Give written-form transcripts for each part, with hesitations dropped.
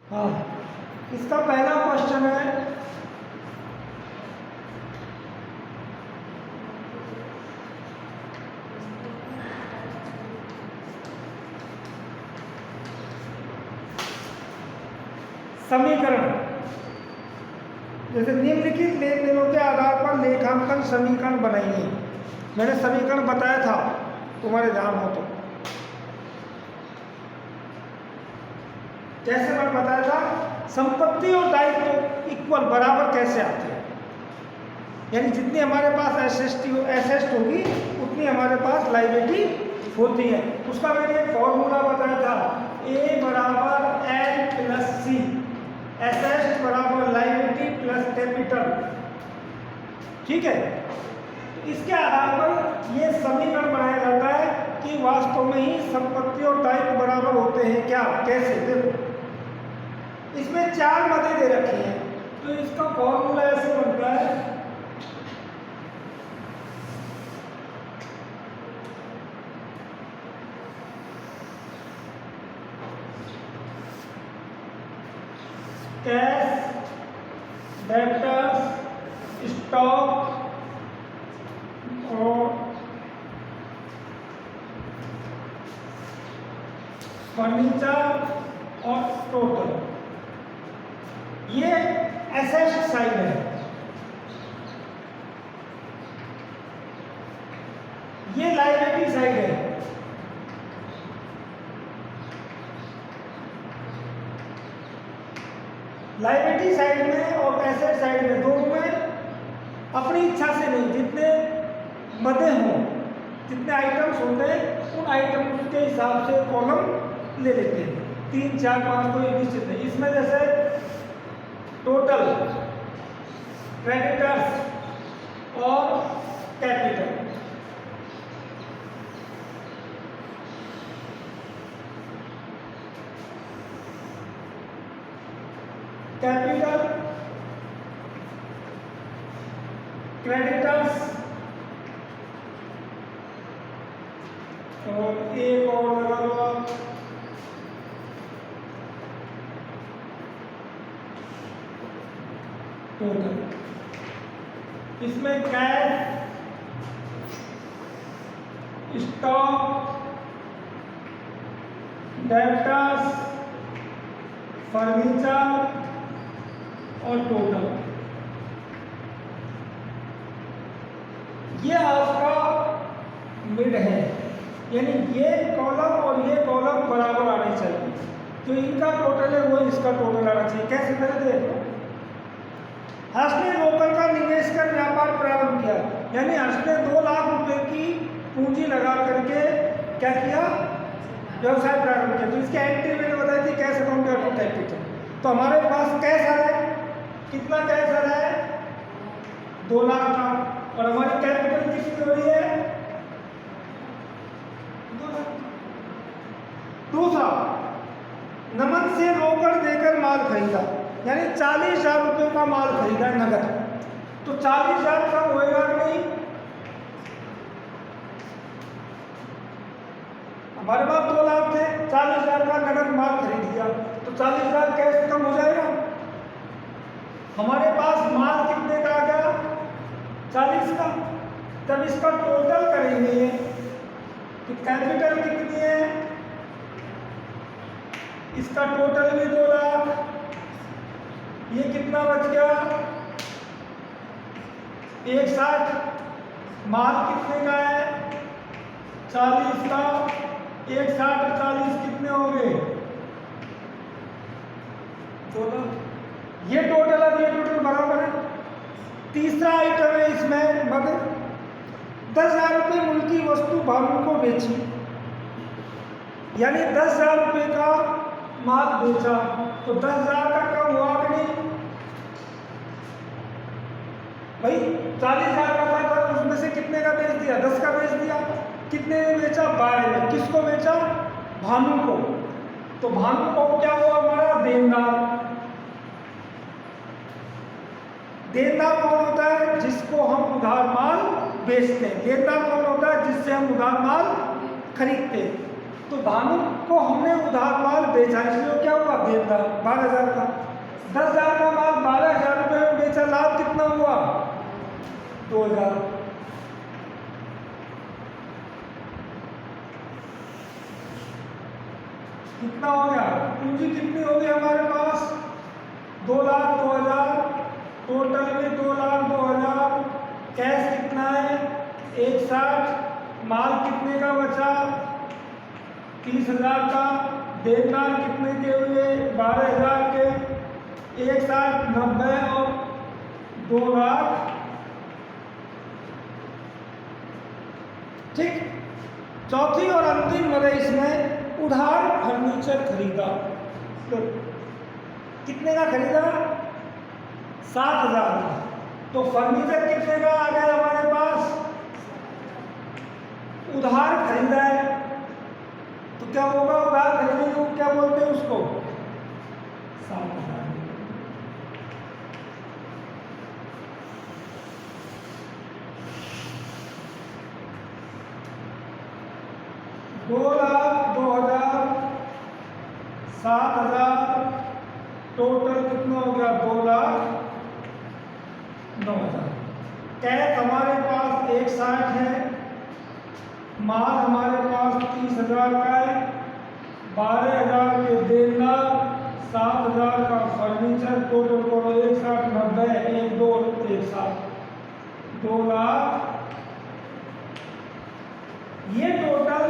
हाँ, इसका पहला क्वेश्चन है समीकरण। जैसे निम्नलिखित लेनदेनों के आधार पर लेखांकन समीकरण बनाइए। मैंने समीकरण बताया था, तुम्हारे ध्यान हो तो। कैसे मैंने बताया था, संपत्ति और दायित्व इक्वल बराबर कैसे आते हैं, यानी जितनी हमारे पास एसेट होगी उतनी हमारे पास लायबिलिटी होती है। उसका मैंने एक फॉर्मूला बताया था, ए बराबर एल प्लस सी, एसेट बराबर लायबिलिटी प्लस कैपिटल। ठीक है, इसके आधार पर यह समीकरण बनाया जाता है कि वास्तव में ही संपत्ति और दायित्व बराबर होते हैं क्या, कैसे। देखो इसमें 4 मदें दे रखी हैं, तो इसका फॉर्मूला ऐसे बनता है, कैश, डेब्टर्स, स्टॉक और फर्नीचर और टोटल। ये एसेट साइड है, ये लायबिलिटी साइड है। लायबिलिटी साइड में और एसेट साइड में दोनों में अपनी इच्छा से नहीं, जितने मदे हों, जितने आइटम्स होते हैं उन आइटम्स के हिसाब से कॉलम ले लेते हैं, 3, 4, 5 कोई निश्चित नहीं। इसमें जैसे टोटल, क्रेडिटर्स और कैपिटल। कैपिटल, क्रेडिटर्स और एक और लगा लो आप टोटल। इसमें कैश, स्टॉक, डेब्टर्स, फर्नीचर और टोटल, ये आपका मिड है, यानी ये कॉलम और ये कॉलम बराबर आने चाहिए। जो इनका टोटल है वो इसका टोटल आना चाहिए। कैसे पहले देखो, हर्ष ने लोकल का निवेश कर व्यापार प्रारंभ किया, यानी हर्ष ने 2 लाख रुपए की पूंजी लगा करके क्या किया, व्यवसाय प्रारंभ किया। तो इसकी एंट्री मैंने बताई थी, कैश अकाउंट ऑफ कैपिटल। तो हमारे पास कैश आ रहा है, कितना कैश आ रहा है, 2 लाख का, और हमारी कैपिटल कितनी हो रही है, 2 लाख। दूसरा, नमन से रोकड़ देकर माल खरीदा, यानी 40,000 रुपये का माल खरीदा नगद। तो 40,000 कम होएगा नहीं, हमारे पास 2 लाख थे, 40,000 का नगद माल खरीद लिया, तो 40,000 कैश कम हो जाएगा। हमारे पास माल कितने का आ गया, 40 का। जब इसका टोटल करेंगे कि कैपिटल कितनी है, इसका टोटल भी 2 लाख, ये कितना बच गया, 160। माल कितने का है, 40 का, 160 और 40 कितने हो गए, 2 लाख। ये टोटल और ये टोटल बराबर है। तीसरा आइटम है इसमें मगर 10,000 रुपये मूल्य की वस्तु भानु को बेची, यानी 10,000 रुपये का माल बेचा, तो 10,000 का कम हुआ कि नहीं भाई, 40,000 का था, उसमें से कितने का बेच दिया, 10 का बेच दिया। कितने में बेचा, 12 में। किसको बेचा, भानु को। तो भानु को क्या हुआ, हमारा देनदार। देनदार कौन होता है, जिसको हम उधार माल बेचते हैं। देनदार कौन होता है, जिससे हम उधार माल खरीदते हैं। तो भानु को हमने उधार माल बेचा, इसलिए क्या हुआ? देनदार 12,000 का। 10,000 का माल 12,000 रुपये में बेचा, लाभ कितना हुआ? 2,000। कितना हो गया? पूंजी कितनी हो गई हमारे पास? 2,02,000। टोटल में 2,02,000। कैश कितना है? 1,60। माल कितने का बचा? 30,000 का। देनदार कितने के हुए? 12,000 के। 1,60, 90 और 2 लाख। ठीक। चौथी और अंतिम मदे इसमें उधार फर्नीचर खरीदा। तो कितने का खरीदा? 7,000 का। तो फर्नीचर कितने का आ गया हमारे पास? उधार खरीदा है तो क्या होगा? उधार खरीदने को क्या बोलते हैं उसको? 7,000। 2,02,000, 7,000, टोटल कितना हो गया? 2,09,000। कैश हमारे पास 1,60 है, माल हमारे पास 30,000 का है, 12,000 के देनदार, 7,000 का फर्नीचर। टोटल करो 1,60, 90, 1, 2, 1,60, 2 लाख। ये टोटल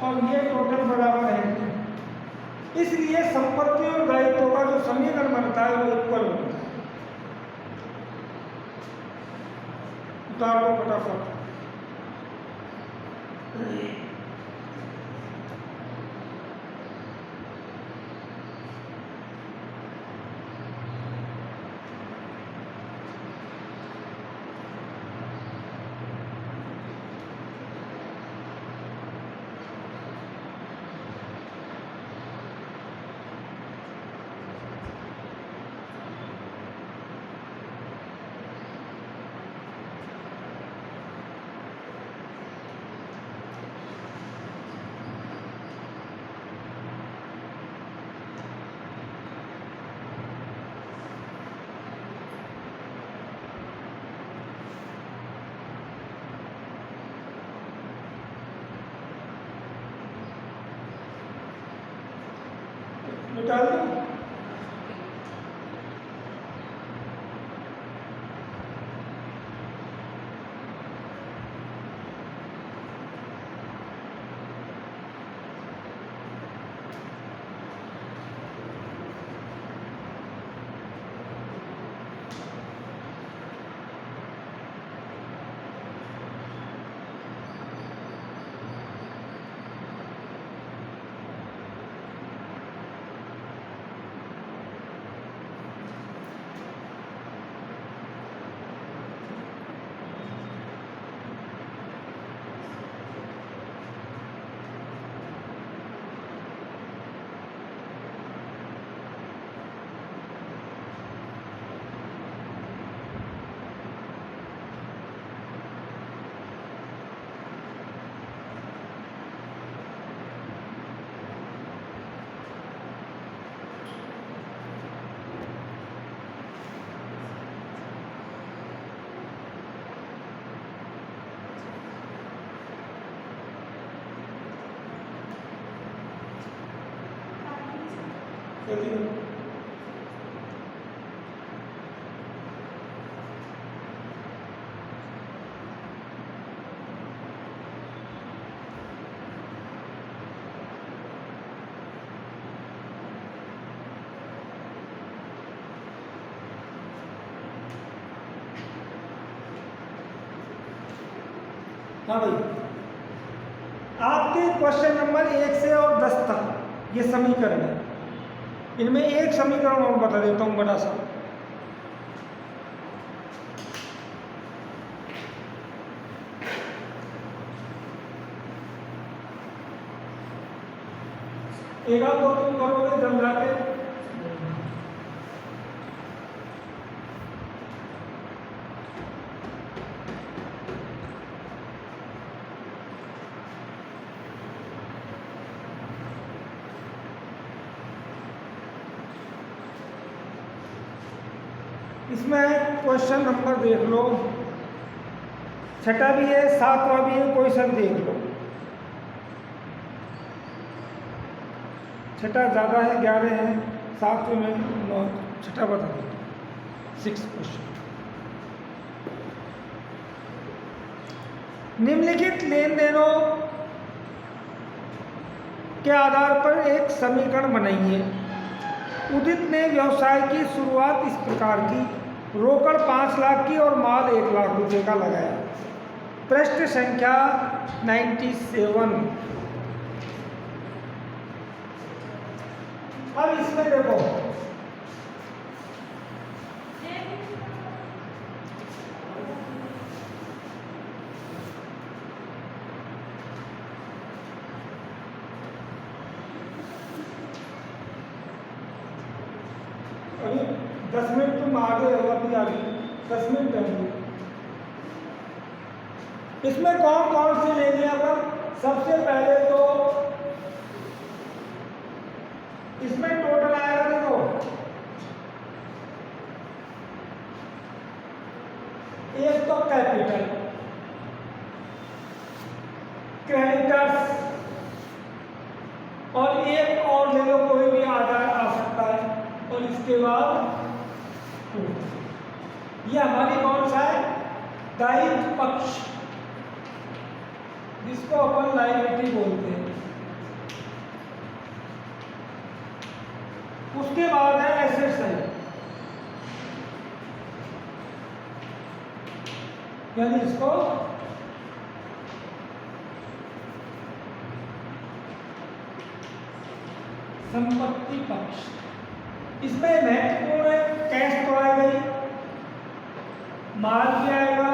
और ये टोटल बराबर है, इसलिए संपत्ति और दायित्व का जो समीकरण बनता है वो इक्वल बनता है। उतार लो फटाफट। निकाल दो। हाँ भाई, आपके क्वेश्चन नंबर 1 से और 10 तक ये समीकरण है। इनमें एक समीकरण और बता देता हूँ बड़ा सा। एक आध दो तुम करोगे जब जाके। इसमें क्वेश्चन नंबर देख लो, छठा भी है, सातवां भी है, क्वेश्चन देख लो। छठा ज़्यादा है, 11 है, सातवें में 9, छठा बता दो, 6 क्वेश्चन। निम्नलिखित लेन देनों के आधार पर एक समीकरण बनाइए। उदित ने व्यवसाय की शुरुआत इस प्रकार की, रोकड़ 5 लाख की और माल 1 लाख रुपए का लगाया। पृष्ठ संख्या 97। अब इसमें देखो, अभी 10 मिनट तुम आगे हो, अभी आगे 10 मिनट रहेंगे। इसमें कौन कौन सी लेंगे अपन? सबसे पहले तो इसमें टोटल आएगा, देखो एक तो कैपिटल, क्रेडिटर्स, और एक और ले लो, कोई भी आधार आ सकता है, और इसके बाद ये हमारी कौन सा है? दायित्व पक्ष, जिसको अपन लायबिलिटी बोलते हैं। उसके बाद है एसेट्स है, यानी इसको संपत्ति पक्ष। इसमें महत्वपूर्ण है, कैश तो आएगा ही, माल भी आएगा,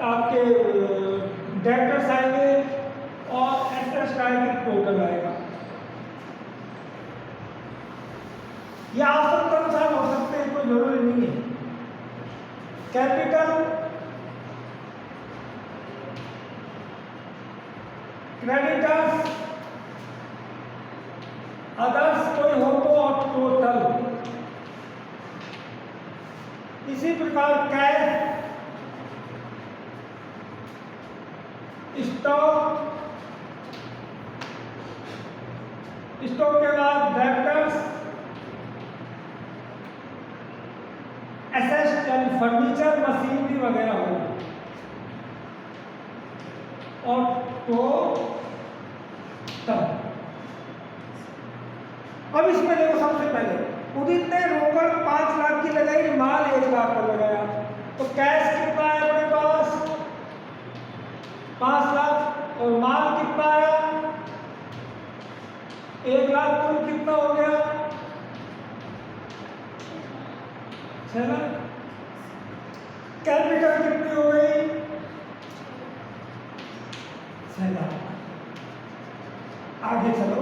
आपके डेटर्स आएंगे, और एसेट्स आएंगे, टोटल आएगा। ये आवश्यक अनुसार हो सकते हैं, कोई जरूरी नहीं है। कैपिटल, क्रेडिटर्स, अदर्स कोई हो तो, और टोटल। इसी प्रकार कैश, स्टॉक, स्टॉक के बाद डेटर्स, एसेट्स यानी फर्नीचर, मशीनरी वगैरह होगा, और टोटल। अब इसमें देखो, सबसे पहले उदित ने रोकड़ 5 लाख की लगाई, माल 1 लाख का लगाया, तो कैश कितना है अपने पास? 5 लाख, और माल कितना आया? 1 लाख। कुल कितना हो गया? 6 लाख। कैपिटल कितनी हो गई? 6 लाख। आगे चलो,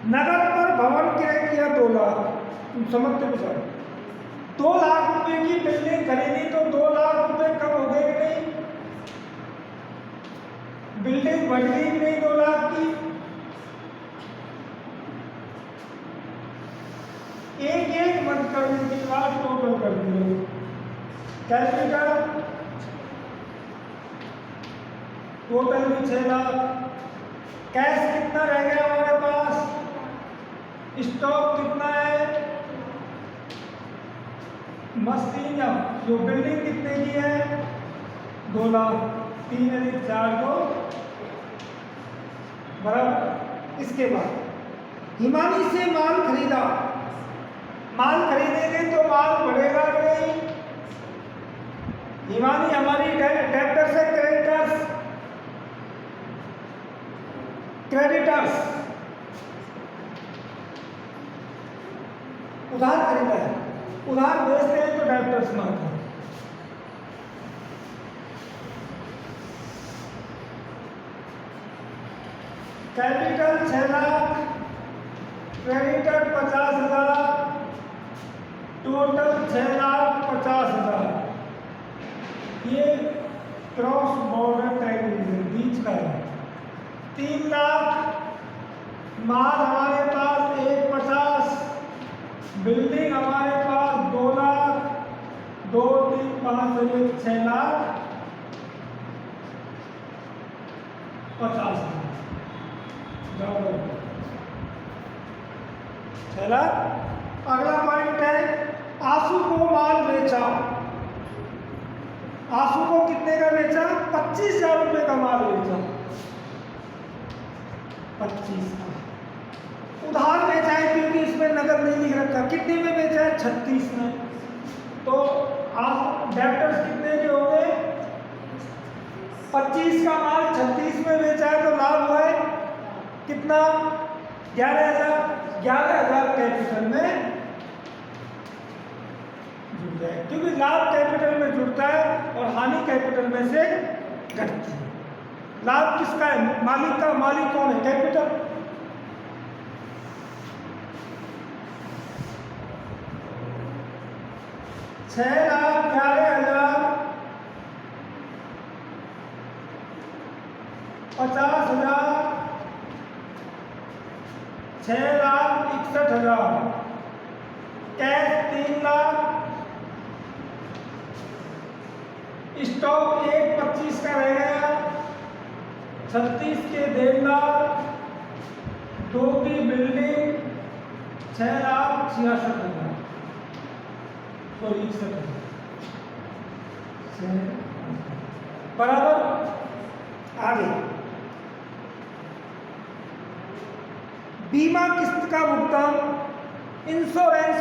नगद पर भवन क्रय किया 2 लाख। तुम समझते हो सर? 2 लाख रुपए की बिल्डिंग खरीदी, तो 2 लाख रुपए कम हो गए कि नहीं? बिल्डिंग बढ़ गई कि नहीं 2 लाख की? एक मत करने के बाद टोटल कर दिए। कैपिटल टोटल भी 6 लाख। कैश कितना रह गया हमारे पास? स्टॉक कितना है? मशीन या जो बिल्डिंग कितने की है? 2 लाख। 3 अधिक 4 को बराबर। इसके बाद हिमानी से माल खरीदा। माल खरीदेंगे तो माल बढ़ेगा नहीं। हिमानी हमारी डेब्टर्स है, क्रेडिटर्स। क्रेडिटर्स उधार खरीदा है, उधार बेचते हैं तो डेब्टर्स में आता है। Capital 6 lakh, creditor 50,000, total 6,50,000। ये क्रॉस बॉर्डर टैक्स बीच का है। 3 लाख माल हमारे पास 1,50, बिल्डिंग हमारे पास 2 लाख, 2, 3, 5, 6 लाख 50 हजार। 6 लाख। अगला पॉइंट है आंसू को माल बेचा। आंसू को कितने का बेचा? 25,000 रुपये का माल बेचा। 25 का उधार बेचा है क्योंकि इसमें नगद नहीं लिख रखा। कितने में बेचा है? 36 में। तो आप डेब्टर्स कितने के हो गए? 25 का माल 36 में बेचा है तो लाभ हुआ है कितना? 11,000। 11,000 कैपिटल में जुड़ जाए क्योंकि लाभ कैपिटल में जुड़ता है और हानि कैपिटल में से घटती है। लाभ किसका है? मालिक का। मालिक कौन है? कैपिटल। छह 6,11,000 50,000 6,61,000 कैश 3 लाख। स्टॉक 1,25 का रह गया। 36 के 1.5 लाख। 2 की बिल्डिंग 6,66,000 बराबर। आगे बीमा किस्त का भुगतान, इंश्योरेंस।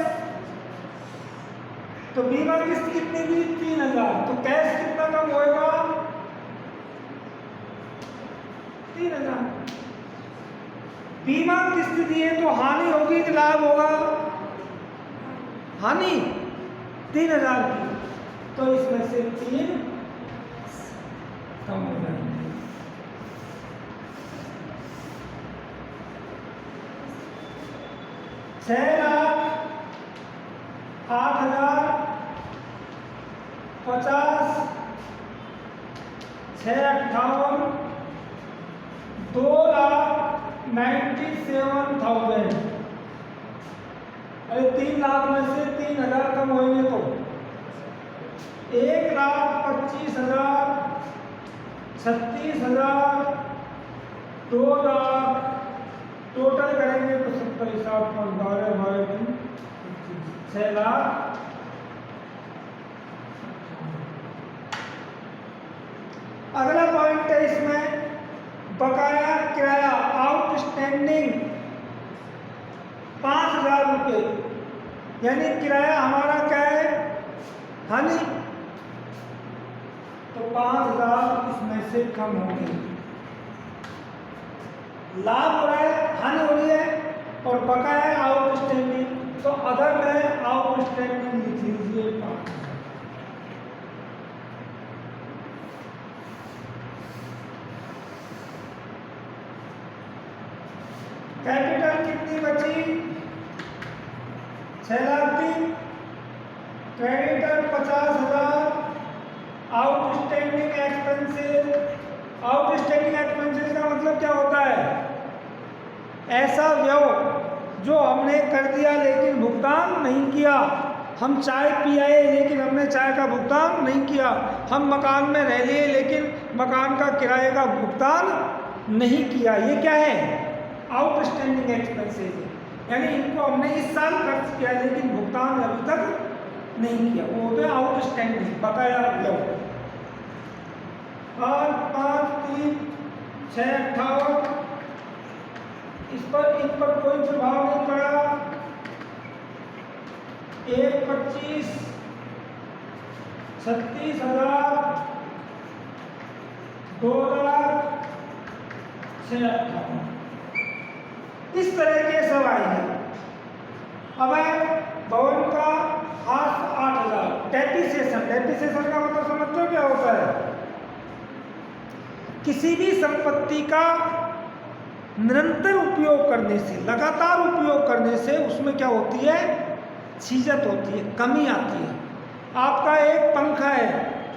तो बीमा किस्त कितनी थी? 3,000। तो कैश कितना कम होएगा? 3,000। बीमा किस्त दिए तो हानि होगी कि लाभ होगा? हानि। 3,000 की तो इसमें से 3 कम हो जाएंगे। 6,08,000 50 6,58 2,97,000। अरे 3 लाख में से 3,000 कम होंगे तो 1,25,000 36,000 2 लाख टोटल करेंगे तो 70 12 6 लाख। अगला पॉइंट है इसमें बकाया किराया आउटस्टैंडिंग 5,000 रुपये, यानी किराया हमारा क्या है? हानि। तो 5,000 इसमें से कम होंगे। लाभ हो रहा है, हानि हो रही है और बकाया आउटस्टैंडिंग। तो अगर मैं आउटस्टैंडिंग लिख लीजिए 5,000। कैपिटल कितनी बची? 6 लाख थी। Creditor 50,000। Outstanding expenses. Outstanding expenses का मतलब क्या होता है? ऐसा व्यय जो हमने कर दिया लेकिन भुगतान नहीं किया। हम चाय पी आए लेकिन हमने चाय का भुगतान नहीं किया। हम मकान में रह लिए लेकिन मकान का किराए का भुगतान नहीं किया। ये क्या है? आउटस्टैंडिंग एक्सपेंसेस है। यानी इनको हमने इस साल खर्च किया लेकिन भुगतान अभी तक नहीं किया, वो होते हैं आउटस्टैंडिंग, बकाया व्यय। 5, 5, 3, 6, 58। इस पर कोई प्रभाव नहीं पड़ा। 1,25 36,000 2 लाख 6,58। इस तरह के सब आएंगे। अब है भवन का हाथ 8,000। डेप्रिसिएशन। डेप्रिसिएशन का मतलब समझते हो क्या होता है? किसी भी संपत्ति का निरंतर उपयोग करने से, लगातार उपयोग करने से उसमें क्या होती है? छीजत होती है, कमी आती है। आपका एक पंखा है,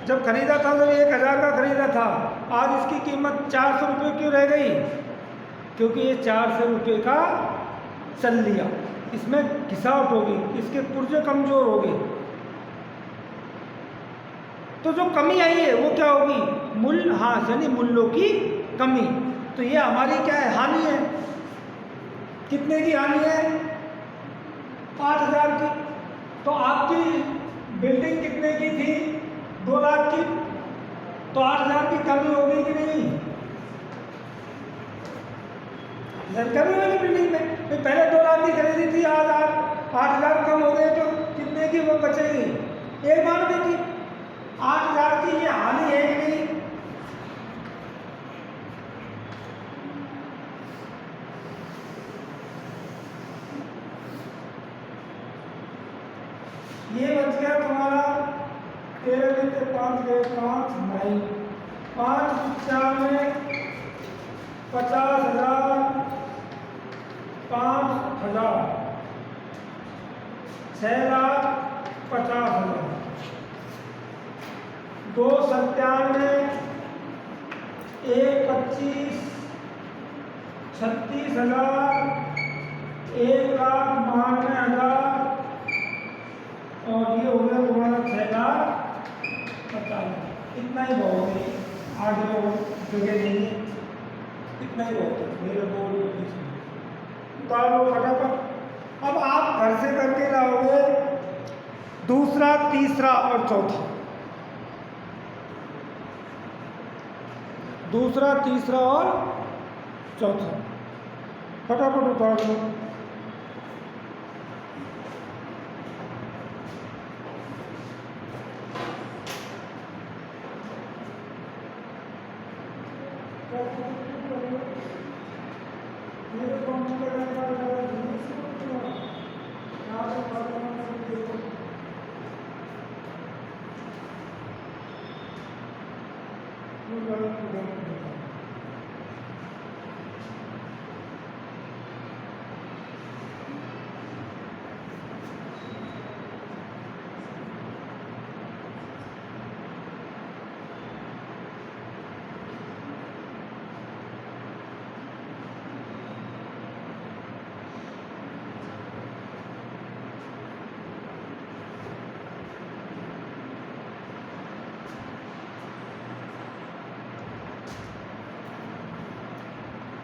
जब खरीदा था जब 1,000 का खरीदा था, आज इसकी कीमत 400 रुपये क्यों रह गई? क्योंकि ये 400 रुपये का चल लिया। इसमें घिसावट होगी, इसके पुर्जे कमजोर हो गए, तो जो कमी आई है वो क्या होगी? मूल्य ह्रास, यानी मूल्यों की कमी। तो ये हमारी क्या है? हानि है। कितने की हानि है? 8,000 की। तो आपकी बिल्डिंग कितने की थी? 2 लाख की। तो 8,000 की कमी होगी कि नहीं? कमी होगी बिल्डिंग में। तो पहले 2 लाख की खरीदी थी, आज 8,000 कम हो गए, तो कितने की वो बचेगी? 1,92 की। 8,000 की ये हानि है कि नहीं? ये बच गया तुम्हारा 13 में से 5 गए, 5 नहीं, 5 में 50,000, 5,000, 6,50,000, 297, 1,25, 36,000, 1,92,000, और ये हो गया तुम्हारा 6,50,000। इतना ही बहुत है, आगे जगह नहीं है, इतना ही बहुत है। मेरे बोर्ड उतार लो फटाफट। अब आप घर से करके लाओगे दूसरा, तीसरा और चौथा। दूसरा, तीसरा और चौथा फटाफट उतार लो।